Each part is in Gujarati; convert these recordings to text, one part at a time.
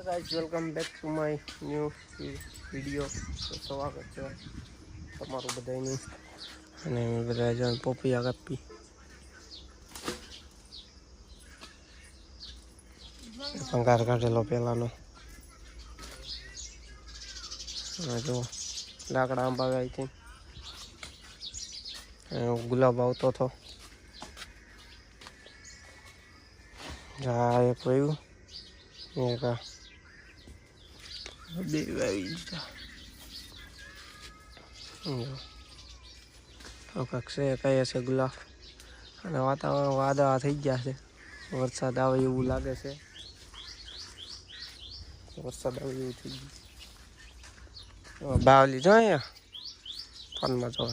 Guys welcome back to my new વિડિયો તો સ્વાગત છે તમારું બધાનું અને બધા જણ પોપિયા કાપી ભંગાર કાઢેલો પેલાનો જો લાકડા આંબા ગાય છે ગુલાબ આવતો હતો આ એક રહ્યું એક દેવાઈ કક્ષે કઈ હશે ગુલાબ અને વાતાવરણ વાદળા થઈ ગયા છે વરસાદ આવે એવું લાગે છે વરસાદ આવે એવું થઈ ગયું બાવલી જો અહીંયા ફોનમાં જો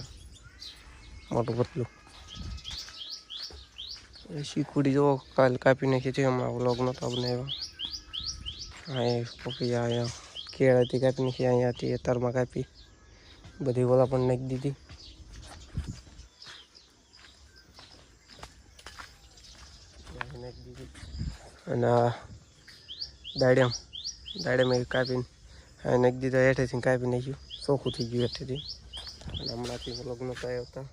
મોટું પતલું શીખુડી જો કાલ કાપી નાખી છે હમણાં વ્લોગ નહોતા બનાવ્યા હા પપૈયા અહીંયા કેળાથી કાપી નાખી અહીંયાથી તરમાં કાપી બધી ઓલા પણ નાખી દીધી અને દાડમ એ કાપીને નાખી દીધા હેઠેથી કાપી નાખ્યું ચોખ્ખું થઈ ગયું હેઠેથી અને હમણાંથી વ્લોગ નહોતા આવતા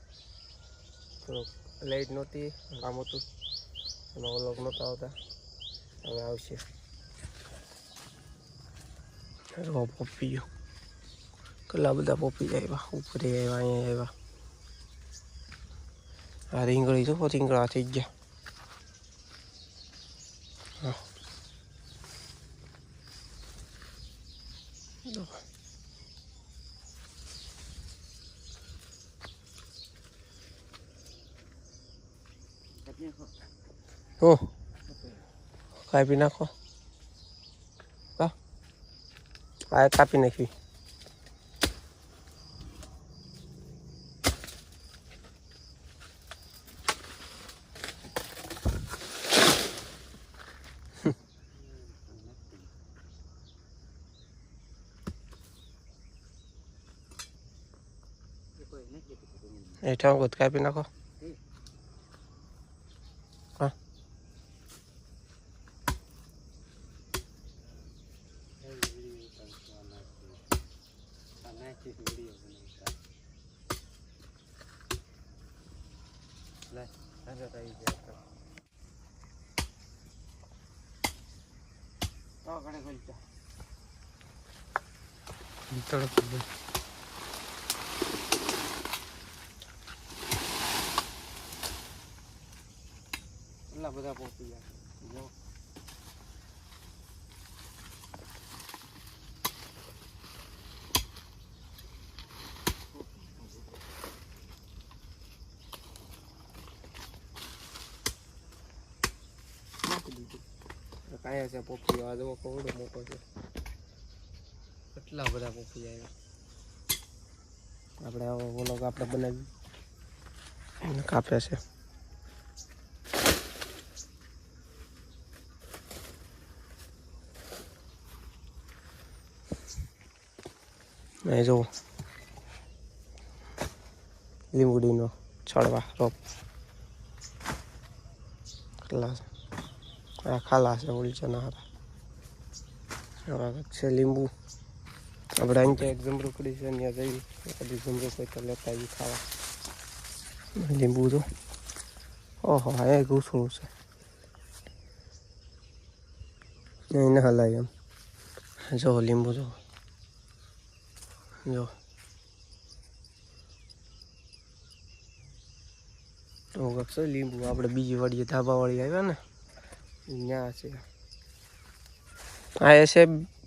થોડોક લાઈટ નહોતી કામ હતું અને વ્લોગ નહોતા આવતા હવે આવશે પોપીઓ કેટલા બધા પોપી આવ્યા ઉપર આવ્યા અહીંયા આવ્યા આ રીંગણી જો રીંગણા થઈ ગયા હા હો કાપી નાખો આ કાપી નાખી હેઠા ગોત કાપી નાખો હા એટલા બધા પોપી જો કાયા છે પોપી આ જો કવડો મોટો છે કેટલા બધા પોપી આવ્યા આપણે આવો વ્લોગ આપણે બનાવી કાપે છે અહીં જુઓ લીંબુડીનો છોડવા રોપ કેટલા છે આ ખાલા છે ઉલચના હારા છે લીંબુ આપણે અહીં એક જમરૂકડી છે ત્યાં જઈ કદી જમરૂક હોય તો લેતા આવી ખાવા લીંબુ તો ઓહો હા એ ઘૂસણું છે અહીં ના હલાય એમ જો લીંબુ જો જો તો લીંબુ આપણે બીજી વાડીએ ધાબાવાળી આવ્યા ને ત્યાં છે આ એ છે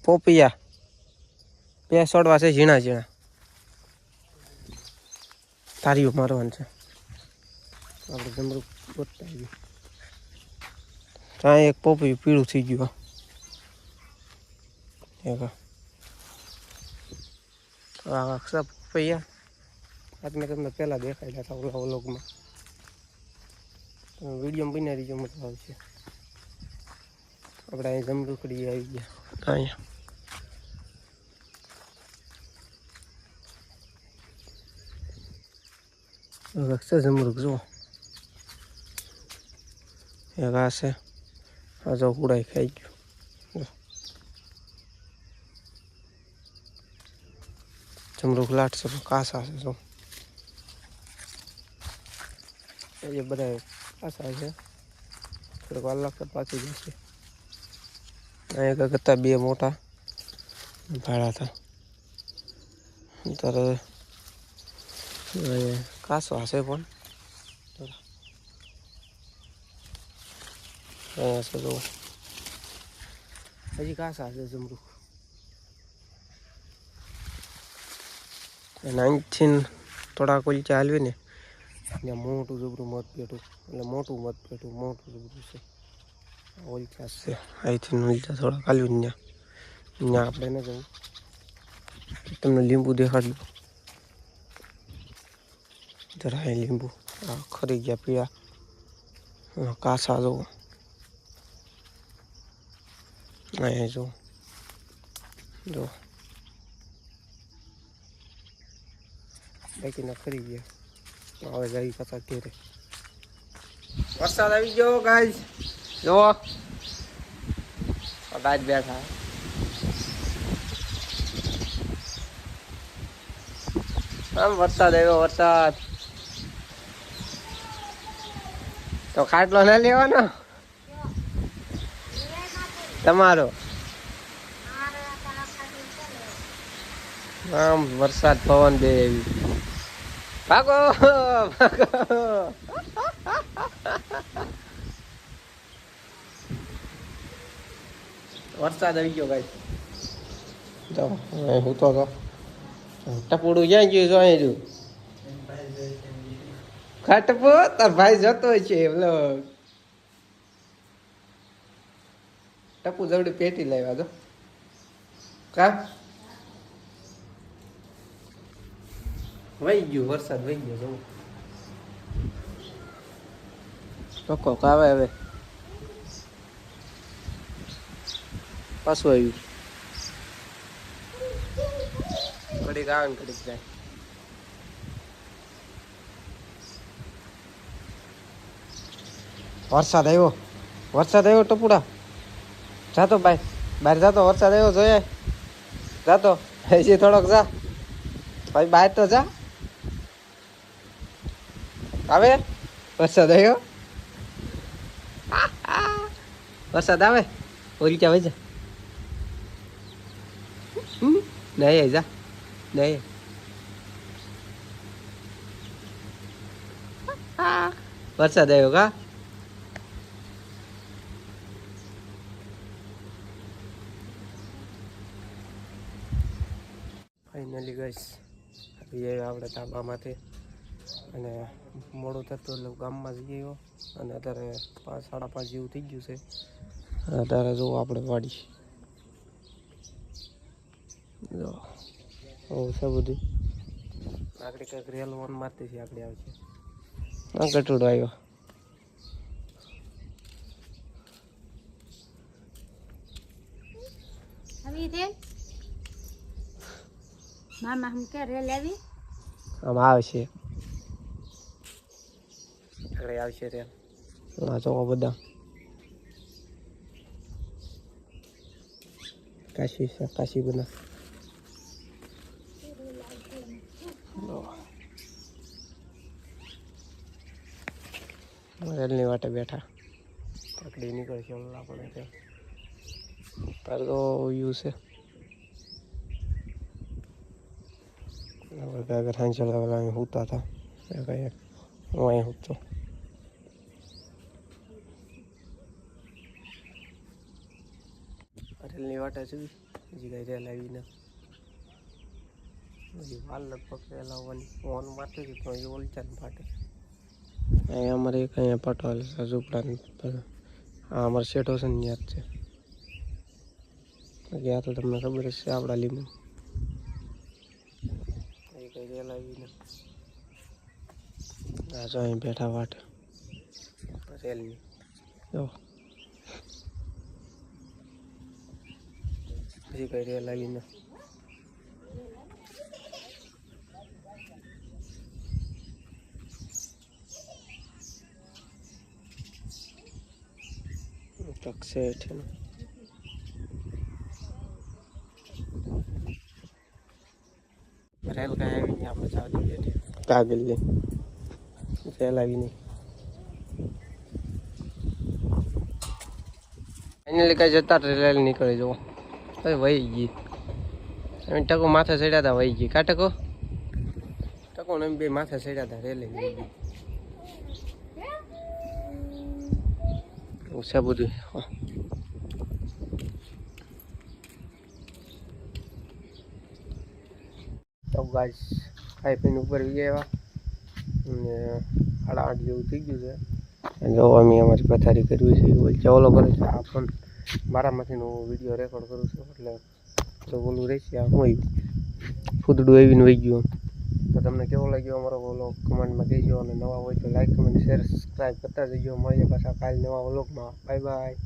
પોપિયા બે છોડવા છે ઝીણા ઝીણા તારીઓ મારવાનું છે આપણે જમરૂક ગોતતા આવી ત્યાં એક પોપિયું પીળું થઈ ગયું એક આખા પપૈયા આજ મેં તમને પહેલાં દેખાડ્યા હતા ઓલા વ્લોગમાં વિડીયો બનાવી દીધો મજા આવશે આપણે અહીં જમરૂખડી આવી ગયા અહીંયા રક્ષા જમરૂખ જુઓ એક આ છે આ જો ઉડાઈ ખાઈ ગયું જમરૂખ લાટ છે કાસા છે જો એ બધા કાસા છે થોડીક વાર લાગશે પાછી જશે અહીંયા કરતા બે મોટા ભાડા હતા ત્યારે કાસો હશે પણ અહીંયા છે જો હજી કાસા છે જમરૂખ અને અહીંથી થોડા કોલચા હાલવી ને ત્યાં મોટું જબરું મત પેટું એટલે મોટું મત પેટું મોટું જબરું છે ઓલચા છે અહીંથી ઓલચા થોડા હાલવી ને ત્યાં આપણે ન જવું તમને લીંબુ દેખાડ્યું જરા લીંબુ આ ખરી ગયા પીળા કાસા જવું અહીંયા જો બાકીના ખરી ગયા હવે જઈ પાછા ઘેરે વરસાદ આવી ગયો ગાઈસ જો ગાજ બેઠા આમ વરસાદ આવ્યો વરસાદ તો ખાટલો ના લેવાનો તમારો આમ વરસાદ પવન બે એવી ભાગો ભાગો વરસાદ આવી ગયો ગાઈસ જો હું તો ટપુડું ક્યાં ગયું જો અહીં રહ્યું ખાટપો તાર ભાઈ જતો છે બોલો ટપુ જવડી પેટી લાવ્યા તો કા વહી ગયું વરસાદ વહી ગયો જવું ટકો કાવે હવે પાછું આવ્યું ઘડીક આવે ને ઘડીક જાય વરસાદ આવ્યો ટપુડા જાતો ભાઈ બહાર જાતો વરસાદ આવ્યો જોઈએ જાતો હજી થોડોક જા ભાઈ બહાર તો જા આવે વરસાદ આવ્યો વરસાદ આવે ઓલી ક્યાં વહી જા નહીં જા નહીં વરસાદ આવ્યો કા ફાઇનલી ગઈશ આવી આપણે ધાબામાંથી અને મોડું થતું એટલે ગામમાં જઈ ગયો અને અત્યારે 5 સાડા 5 જેવું થઈ ગયું છે અત્યારે જો આપણે વાડી જો છે બધું આગળ કંઈક રેલ વન મારતી છે આગળ આવે છે ગટુડો આવ્યો મામા હમ કે રેલ આવી આમ આવશે આગળ આવશે રેલ આ ચોકો બધા કાશી બના રેલની વાટે બેઠા પકડી નીકળશે આપણે તારે તો યુ છે અગર હાંચલ અહીં હોતા હતા હું અહીં હોતો રેલની વાટા છે હજી કઈ રેલ આવી ને હજી વાર લગભગ રેલ આવવાની ફોન મારતી હતી પણ એ ઓલચાન ફાટે અહીંયા અમારે એક અહીંયા પટવાલ ઝૂપડા હા અમારે શેઠો છે ને યાદ છે ગયા તો તમને ખબર જ છે આપણા લીંબુ એ કઈ રેલ આવીને આ જો અહીં બેઠા વાટ રેલની જો હજી કઈ રેલ આવીને ટકશે હેઠે રેલ કાંઈ આવી નહીં, આપણે ચાલી બેઠી કાગળ લે રેલ આવી નહીં. ફાઇનલી કાંઈ જતા રેલ નીકળી જવો હવે વહી ગઈ. એમ ટકો માથે ચડ્યા હતા વહી ગઈ. કા ટકો ટકો ને એમ બે માથે ચડ્યા હતા રેલે વહી ગઈ. એવું છે બધું. તો ગાઈસ ખાઈ પીને ઉપર વી આવ્યા અને 8:30 જેવું થઈ ગયું છે. જો અમે અમારી પથારી કરવી છે ઓલ ચાવલો કરે છે. આ પણ મારામાંથી હું વિડીયો રેકોર્ડ કરું છું એટલે તો ઓલું રહેશે. આ હું ફૂદડું આવીને વહી ગયું. તો તમને કેવો લાગ્યો અમારો વ્લોગ કમેન્ટમાં કહેજો અને નવા હોય તો લાઈક કમેન્ટ શેર સબસ્ક્રાઈબ કરતા જજો. મળીએ પાછા કાલે નવા વ્લોગમાં. Bye bye.